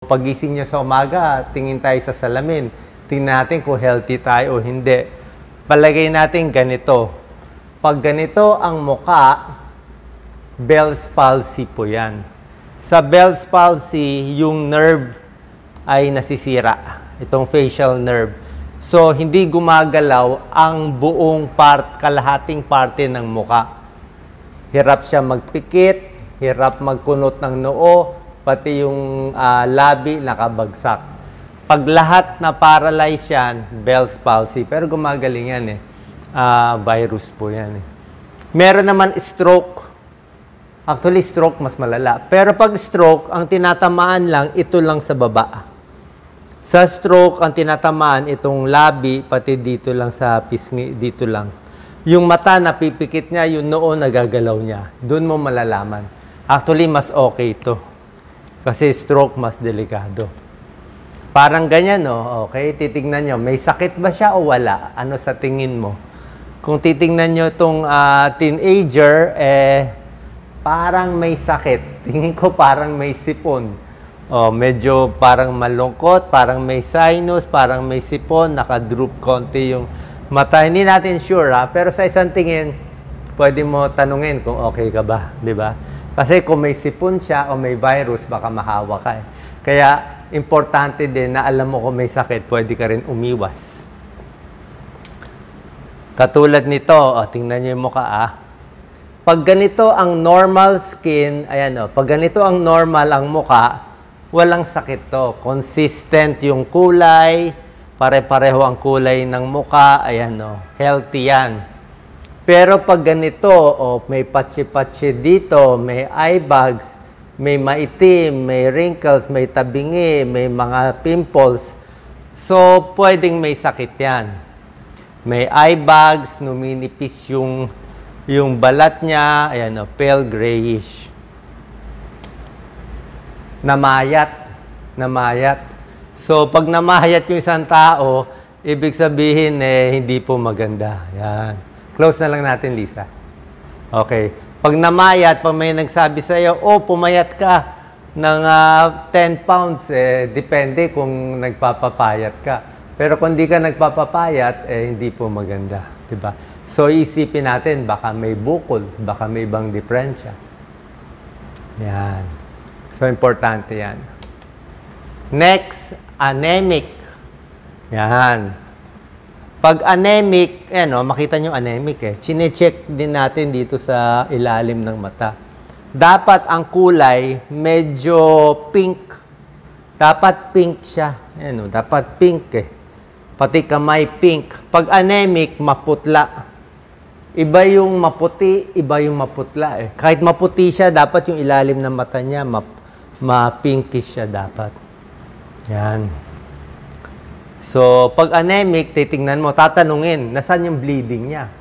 Pagising nyo sa umaga, tingin tayo sa salamin. Tingnan natin kung healthy tayo o hindi. Palagay natin ganito. Pag ganito ang muka, Bell's palsy po yan. Sa Bell's palsy, yung nerve ay nasisira. Itong facial nerve. So, hindi gumagalaw ang buong kalahating parte ng muka. Hirap siya magpikit, hirap magkunot ng noo, pati yung labi nakabagsak. Pag lahat na paralyze yan, Bell's palsy. Pero gumagaling yan eh. Virus po yan eh. Meron naman stroke. Actually, stroke mas malala. Pero pag stroke, ang tinatamaan lang, ito lang sa baba. Sa stroke, ang tinatamaan, itong labi, pati dito lang sa pisngi, dito lang. Yung mata, napipikit niya, yung noo, nagagalaw niya. Doon mo malalaman. Actually, mas okay ito. Kasi stroke, mas delikado. Parang ganyan, no? Okay, titignan nyo. May sakit ba siya o wala? Ano sa tingin mo? Kung titignan nyo itong teenager, parang may sakit. Tingin ko parang may sipon. Medyo parang malungkot, parang may sinus, parang may sipon, nakadroop konti yung mata. Hindi natin sure, ha? Pero sa isang tingin, pwede mo tanungin kung okay ka ba, di ba? Kasi kung may sipon siya o may virus, baka mahawa ka. Kaya, importante din na alam mo kung may sakit, pwede ka rin umiwas. Katulad nito, tingnan niyo yung mukha, Pag ganito ang normal skin, ayan pag ganito ang normal ang mukha, walang sakit to. Consistent yung kulay, pare-pareho ang kulay ng mukha, ayan healthy yan. Pero pag ganito, may patsi-patsi dito, may eye bags, may maitim, may wrinkles, may tabingi, may mga pimples, so pwedeng may sakit yan. May eye bags, numinipis yung balat niya, ayan pale grayish. Namayat. So, pag namayat yung isang tao, ibig sabihin, hindi po maganda. Yan. Close na lang natin, Lisa. Okay. Pag namayat, pag may nagsabi sa'yo, pumayat ka ng 10 pounds, depende kung nagpapapayat ka. Pero kung di ka nagpapapayat, hindi po maganda. Diba? So, isipin natin, baka may bukol, baka may ibang diferensya. Yan. So, importante yan. Next, anemic. Yan. Pag anemic, makita nyo anemic chine-check din natin dito sa ilalim ng mata. Dapat ang kulay medyo pink. Dapat pink siya. Dapat pink Pati kamay pink. Pag anemic, maputla. Iba yung maputi, iba yung maputla Kahit maputi siya, dapat yung ilalim ng mata niya, ma-pinkish siya dapat. Yan. So, pag anemic, titingnan mo, tatanungin, nasaan yung bleeding niya?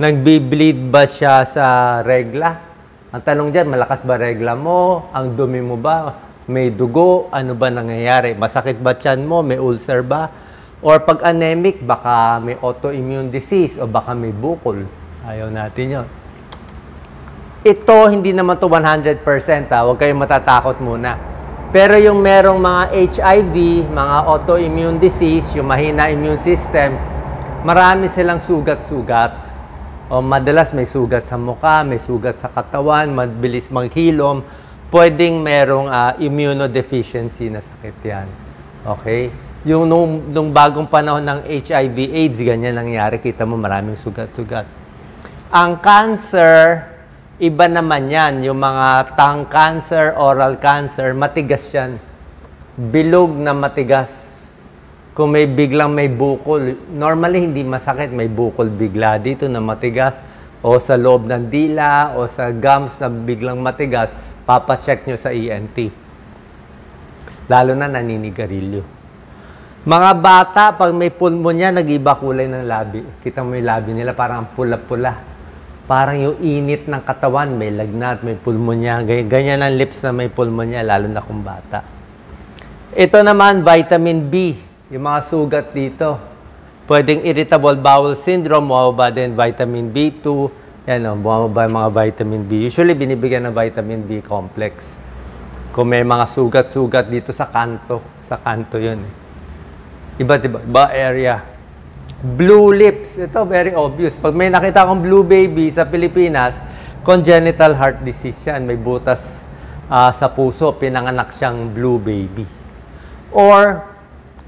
Nagbi-bleed ba siya sa regla? Ang tanong dyan, malakas ba regla mo? Ang dumi mo ba? May dugo? Ano ba nangyayari? Masakit ba tiyan mo? May ulcer ba? Or pag anemic, baka may autoimmune disease o baka may bukol. Ayaw natin yun. Ito, hindi naman to 100%. Huwag kayong matatakot muna. Pero yung merong mga HIV, mga autoimmune disease, yung mahina immune system, marami silang sugat-sugat. O madalas may sugat sa mukha, may sugat sa katawan, mabilis maghilom. Pwedeng merong immunodeficiency na sakit yan. Okay? Yung nung bagong panahon ng HIV, AIDS, ganyan nangyari. Kita mo maraming sugat-sugat. Ang cancer, iba naman yan. Yung mga tongue cancer, oral cancer, matigas yan. Bilog na matigas. Kung may biglang may bukol, normally hindi masakit, may bukol bigla dito na matigas, o sa loob ng dila, o sa gums na biglang matigas, papacheck nyo sa ENT. Lalo na naninigarilyo. Mga bata, pag may pulmonya, nag-iba kulay ng labi. Kita mo yung labi nila, parang pula-pula. Parang yung init ng katawan, may lagnat, may pulmonya. Ganyan ang lips na may pulmonya, lalo na kung bata. Ito naman, vitamin B. Yung mga sugat dito. Pwedeng irritable bowel syndrome, mababa din vitamin B2. Yan bumababa yung mga vitamin B. Usually, binibigyan ng vitamin B complex. Kung may mga sugat-sugat dito sa kanto yun eh. Iba't iba area. Blue lips, ito very obvious. Pag may nakita akong blue baby sa Pilipinas, congenital heart disease yan. May butas sa puso, pinanganak siyang blue baby. Or,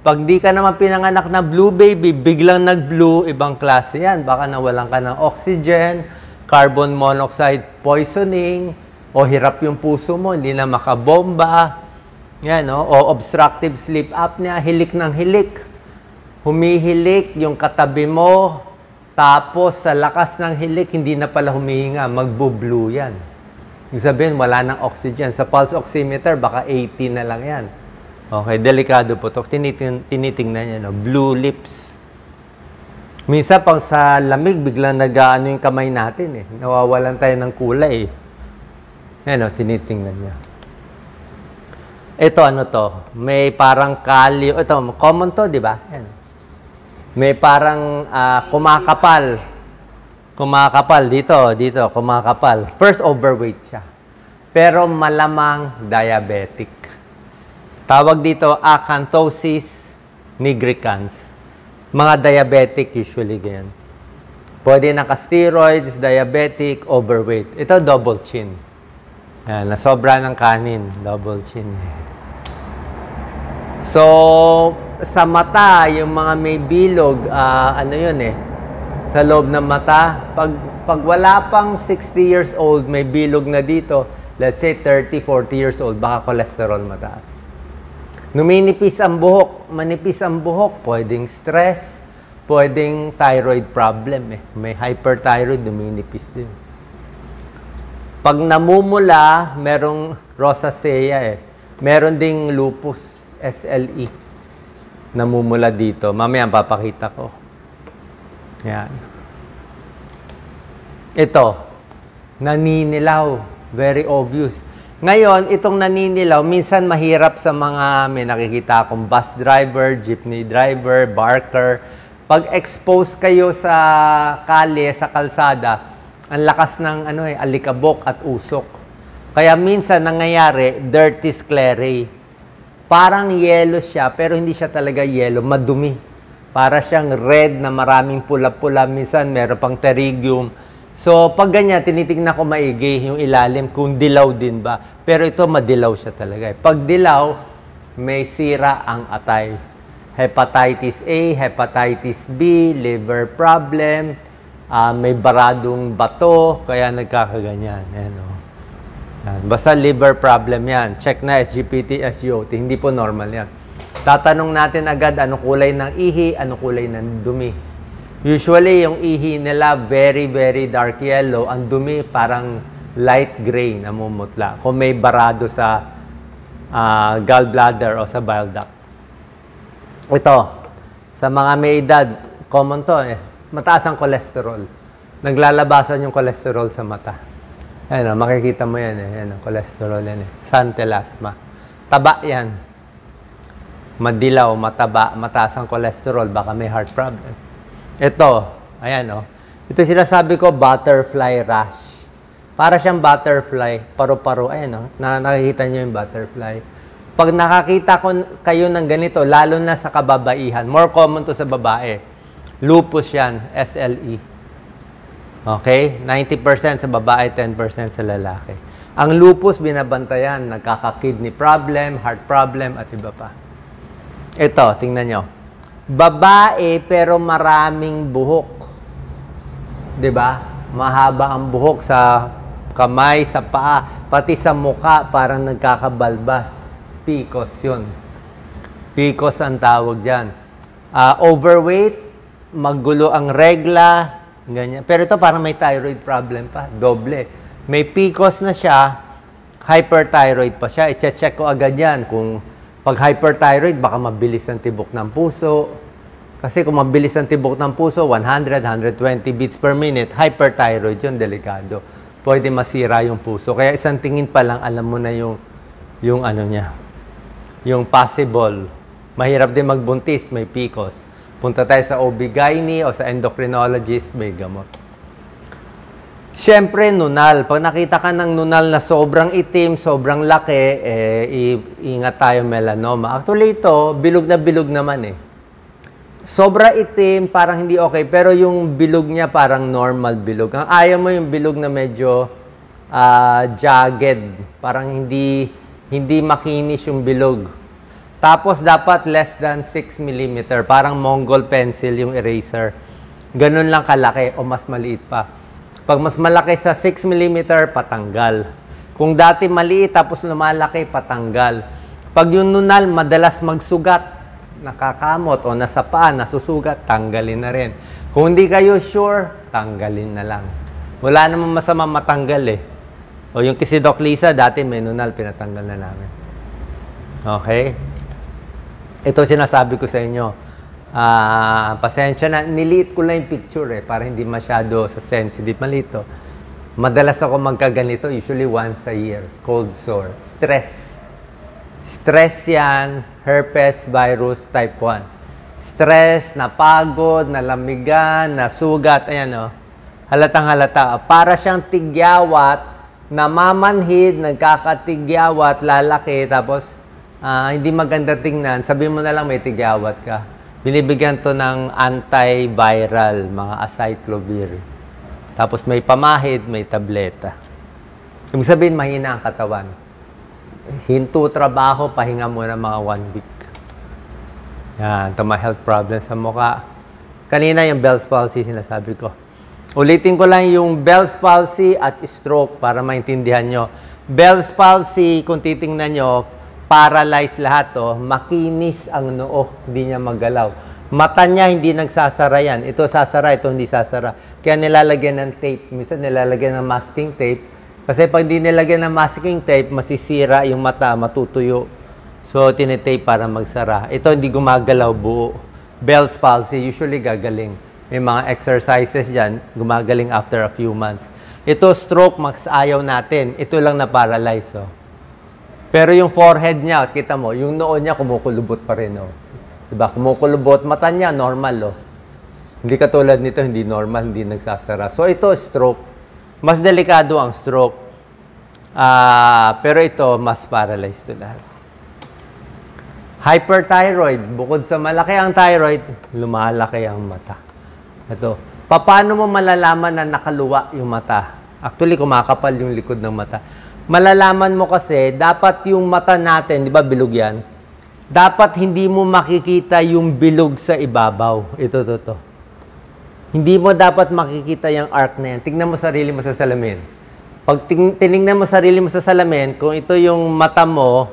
pag di ka naman pinanganak na blue baby, biglang nag-blue, ibang klase yan. Baka nawalan ka ng oxygen, carbon monoxide poisoning, o hirap yung puso mo, hindi na makabomba, yan, no? O obstructive sleep apnea, hilik ng hilik. Humihilik yung katabi mo, tapos sa lakas ng hilik, hindi na pala humihinga, magbo-blue yan. Ibig sabihin, wala ng oxygen. Sa pulse oximeter, baka 80 na lang yan. Okay, delikado po ito. Tinitingnan niya, no? Blue lips. Minsan, pang sa lamig, biglang nag-ano yung kamay natin, eh. Nawawalan tayo ng kulay, eh. Yan, no? Tinitingnan niya. Ito, ano to? May parang kalyo. Ito, common to, di ba? Yan. May parang kumakapal. Kumakapal. Dito, kumakapal. First, overweight siya. Pero malamang diabetic. Tawag dito, acanthosis nigricans. Mga diabetic usually ganyan. Pwede naka-steroids, diabetic, overweight. Ito, double chin. Yan, nasobra ng kanin. Double chin. So, sa mata, yung mga may bilog, ano yun eh, sa loob ng mata, pag wala pang 60 years old, may bilog na dito, let's say 30, 40 years old, baka cholesterol mataas. Numinipis ang buhok, manipis ang buhok, pwedeng stress, pwedeng thyroid problem eh. May hyperthyroid, numinipis din. Pag namumula, merong rosacea eh. Meron ding lupus, SLE. Namumula dito. Mamaya papakita ko. Yan. Ito, naninilaw. Very obvious. Ngayon, itong naninilaw, minsan mahirap sa mga may nakikita akong bus driver, jeepney driver, barker. Pag expose kayo sa kalye, sa kalsada, ang lakas ng alikabok at usok. Kaya minsan nangyayari, dirty sclerae. Parang yellow siya, pero hindi siya talaga yellow, madumi. Para siyang red na maraming pula-pula. Minsan meron pang pterygium. So, pag ganyan, tinitignan ko maigi yung ilalim kung dilaw din ba. Pero ito, madilaw siya talaga. Pag dilaw, may sira ang atay. Hepatitis A, hepatitis B, liver problem, may baradong bato, kaya nagkakaganyan. Yan, oh. Yan. Basta liver problem yan. Check na SGPT, SGOT. Hindi po normal yan. Tatanong natin agad anong kulay ng ihi, anong kulay ng dumi. Usually, yung ihi nila, very, very dark yellow. Ang dumi, parang light gray, namumutla. Kung may barado sa gallbladder o sa bile duct. Ito, sa mga may edad, common to eh. Mataas ang cholesterol. Naglalabasan yung cholesterol sa mata. Ayan, makikita mo yan eh. Ayan, cholesterol yan eh. Santelasma. Taba yan. Madilaw, mataba, mataas ang cholesterol, baka may heart problem. Ito, ayan o. Ito sinasabi ko, butterfly rash. Para siyang butterfly, paru-paro. Ayan o, nakikita nyo yung butterfly. Pag nakakita kayo ng ganito, lalo na sa kababaihan, more common to sa babae, lupus yan, SLE. Okay? 90% sa babae, 10% sa lalaki. Ang lupus, binabantayan, nagkaka-kidney problem, heart problem, at iba pa. Ito, tingnan nyo. Babae pero maraming buhok. 'Di ba? Mahaba ang buhok sa kamay, sa paa, pati sa muka parang nagkakabalbas. PCOS 'yun. PCOS ang tawag diyan. Overweight, magulo ang regla, ganyan. Pero ito parang may thyroid problem pa, doble. May PCOS na siya, hyperthyroid pa siya. I-check ko agad 'yan kung pag hyperthyroid, baka mabilis ang tibok ng puso. Kasi kung mabilis ang tibok ng puso, 100, 120 beats per minute, hyperthyroid yun, delikado. Pwede masira yung puso. Kaya isang tingin pa lang, alam mo na yung ano niya, yung possible. Mahirap din magbuntis, may PCOS. Punta tayo sa OB-GYN o sa endocrinologist, may gamot. Siyempre, nunal. Pag nakita ka ng nunal na sobrang itim, sobrang laki, ingat tayo melanoma. Actually, ito, bilog na bilog naman eh. Sobra itim, parang hindi okay. Pero yung bilog niya, parang normal bilog. Ang ayaw mo yung bilog na medyo jagged. Parang hindi makinis yung bilog. Tapos, dapat less than 6 mm. Parang Mongol pencil yung eraser. Ganun lang kalaki o mas maliit pa. Pag mas malaki sa 6 mm, patanggal. Kung dati maliit tapos lumalaki, patanggal. Pag yung nunal, madalas magsugat, nakakamot o nasa paa, nasusugat, tanggalin na rin. Kung hindi kayo sure, tanggalin na lang. Wala namang masama matanggal eh. O yung kay Doc Lisa, dati may nunal, pinatanggal na namin. Okay? Ito sinasabi ko sa inyo. Pasensya na, niliit ko lang yung picture para hindi masyado sa sensitive. Malito. Madalas ako magkaganito, usually once a year. Cold sore. Stress. Stress yan, herpes virus type 1. Stress, napagod, nalamigan, nasugat, ayan halatang halata. Para siyang tigyawat, namamanhid, nagkakatigyawat, lalaki, tapos hindi maganda tingnan. Sabi mo na lang may tigyawat ka. Binibigyan to ng antiviral, mga acyclovir. Tapos may pamahid, may tableta. Ibig sabihin, mahina ang katawan. Hinto trabaho, pahinga muna mga 1 week. Yan, ito mga health problems sa mukha. Kanina yung Bell's palsy, sinasabi ko. Ulitin ko lang yung Bell's palsy at stroke para maintindihan nyo. Bell's palsy, kung titingnan nyo, paralyzed lahat makinis ang noo, hindi niya magalaw. Mata niya hindi nagsasara yan. Ito sasara, ito hindi sasara. Kaya nilalagyan ng tape. Minsan nilalagyan ng masking tape. Kasi pag hindi nilagyan ng masking tape, masisira yung mata, matutuyo. So, tinitape para magsara. Ito hindi gumagalaw buo. Bell's palsy, usually gagaling. May mga exercises dyan, gumagaling after a few months. Ito stroke, mas ayaw natin. Ito lang na paralyze. Pero yung forehead niya, kita mo, yung noo niya kumukulubot pa rin. Diba? Kumukulubot, mata niya normal. Hindi katulad nito, hindi normal, hindi nagsasara. So ito, stroke. Mas delikado ang stroke. Pero ito, mas paralyzed to lahat. Hyperthyroid. Bukod sa malaki ang thyroid, lumalaki ang mata. Ito. Paano mo malalaman na nakaluwa yung mata? Actually, kumakapal yung likod ng mata. Malalaman mo kasi, dapat yung mata natin, di ba bilog yan? Dapat hindi mo makikita yung bilog sa ibabaw. Ito. Hindi mo dapat makikita yung arc na yan. Tingnan mo sarili mo sa salamin. Pag tinignan mo sarili mo sa salamin, kung ito yung mata mo,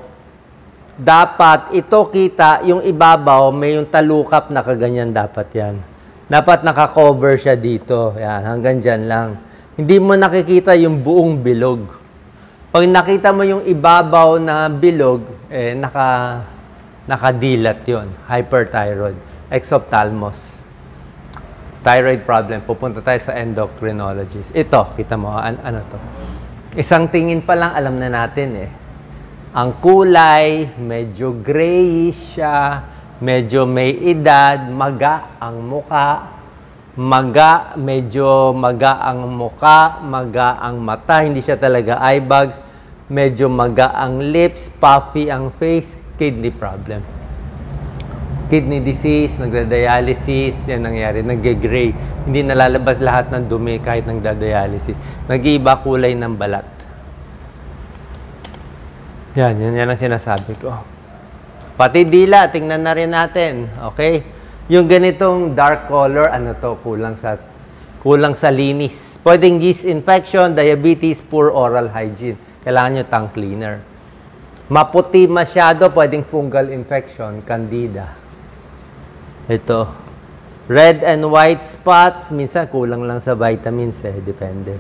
dapat ito kita, yung ibabaw, may yung talukap na kaganyan dapat yan. Dapat nakakover siya dito. Yan, hanggang dyan lang. Hindi mo nakikita yung buong bilog. Pag nakita mo yung ibabaw na bilog, nakadilat yon, hyperthyroid, exophthalmos. Thyroid problem, pupunta tayo sa endocrinologist. Ito, kita mo, ano to? Isang tingin pa lang, alam na natin Ang kulay, medyo grayish siya, medyo may edad, maga ang muka, medyo maga ang muka, maga ang mata, hindi siya talaga eye bags, medyo maga ang lips, puffy ang face, kidney problem. Kidney disease, nagda-dialysis, yan nangyari, nag-gray. Hindi nalalabas lahat ng dumi kahit nagda-dialysis. Nag-iiba kulay ng balat. Yan ang sinasabi ko. Pati dila, tingnan na rin natin. Okay? Yung ganitong dark color, kulang sa linis. Pwedeng yeast infection, diabetes, poor oral hygiene. Kailangan nyo tongue cleaner. Maputi masyado, pwedeng fungal infection, candida. Ito. Red and white spots, minsan kulang lang sa vitamins depende.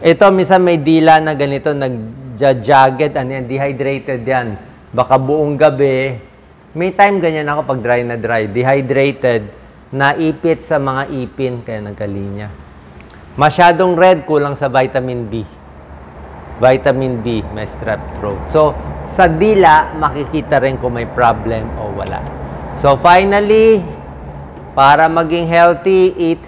Ito, minsan may dila na ganito, nag-jagged, dehydrated yan. Baka buong gabi, may time ganyan ako pag dry na dry, dehydrated, naipit sa mga ipin, kaya nagkalinya. Masyadong red, kulang sa vitamin B. Vitamin B, may strep throat. So, sa dila, makikita rin kung may problem o wala. So, finally, para maging healthy, eat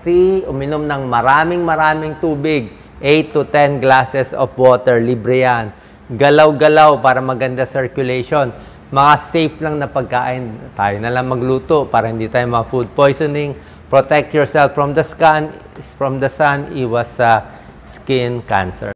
3, uminom ng maraming tubig. 8 to 10 glasses of water, libre yan. Galaw-galaw para maganda circulation. Mga safe lang na pagkain. Tayo na lang magluto para hindi tayo food poisoning. Protect yourself from the sun, iwas sa skin cancer.